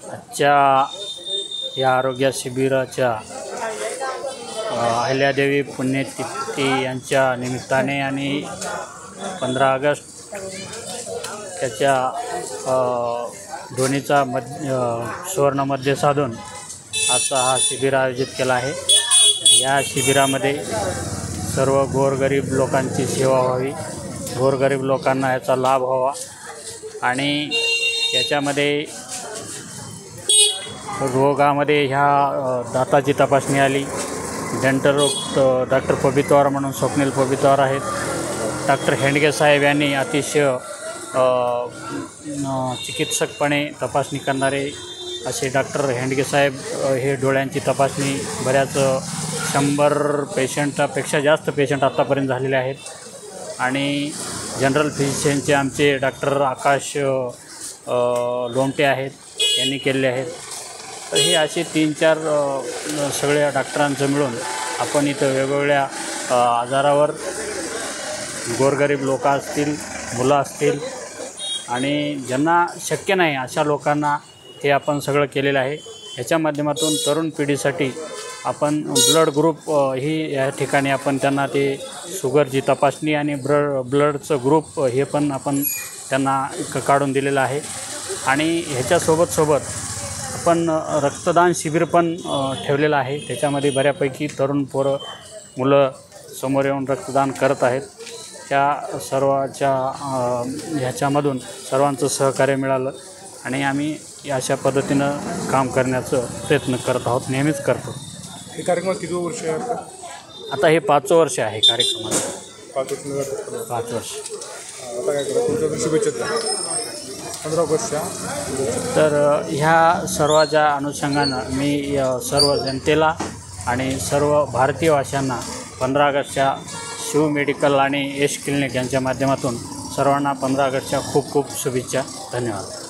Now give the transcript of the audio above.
आजच्या या आरोग्य शिबिराच्या अहिल्यादेवी पुण्यतिथी यांच्या निमित्ताने आणि 15 ऑगस्ट त्याच्या दोन्हीचा सुवर्ण मध्य साधून आजचा हा शिबिर आयोजित केला आहे। या शिबिरामध्ये सर्व गोरगरीब लोकांची सेवा व्हावी, गोरगरीब लोकांना याचा लाभ व्हावा आणि याच्यामध्ये रोगामध्ये ह्या दाताची तपासणी आली। डेंटल रोग डॉक्टर पबितवार म्हणून स्वप्नील पबितवार आहेत। डॉक्टर हेंडगे साहेब यांनी अतिशय चिकित्सकपणे तपासणी करणारे असे डॉक्टर हेंडगे साहेब हे डोळ्यांची तपासणी बऱ्याच 100 पेशंटापेक्षा जास्त पेशंट आत्तापर्यंत झालेले आहेत। आणि जनरल फिजिशियनचे आमचे डॉक्टर आकाश लोमटे आहेत, यांनी केलेले आहेत। तर हे असे 3-4 सगळ्या डॉक्टरांचं मिळून आपण इथं वेगवेगळ्या आजारावर गोरगरीब लोक असतील, मुलं असतील आणि ज्यांना शक्य नाही अशा लोकांना हे आपण सगळं केलेलं आहे। ह्याच्या माध्यमातून तरुण पिढीसाठी आपण ब्लड ग्रुप ही या ठिकाणी आपण त्यांना ते शुगरची तपासणी आणि ब्लडचं ग्रुप हे पण आपण त्यांना काढून दिलेलं आहे। आणि ह्याच्यासोबत आपण रक्तदान शिबिर पण ठेवलेलं आहे। त्याच्यामध्ये बऱ्यापैकी तरुण मुलं समोर येऊन रक्तदान करत आहेत। त्या सर्वाच्या ह्याच्यामधून सर्वांचं सहकार्य मिळालं आणि आम्ही अशा पद्धतीनं काम करण्याचा प्रयत्न करत आहोत, नेहमीच करतो। हे कार्यक्रमात किती वर्ष आहे आता हे 5वं वर्ष आहे कार्यक्रमाचं। 5 वर्ष 5 वर्ष। आता काय करा तुमच्या शुभेच्छा 15 ऑगस्टच्या। तर ह्या सर्वाच्या अनुषंगानं मी सर्व जनतेला आणि सर्व भारतीय वासियांना 15 ऑगस्टच्या शिव मेडिकल आणि यश क्लिनिक यांच्या माध्यमातून सर्वांना 15 ऑगस्टच्या खूप खूप शुभेच्छा। धन्यवाद।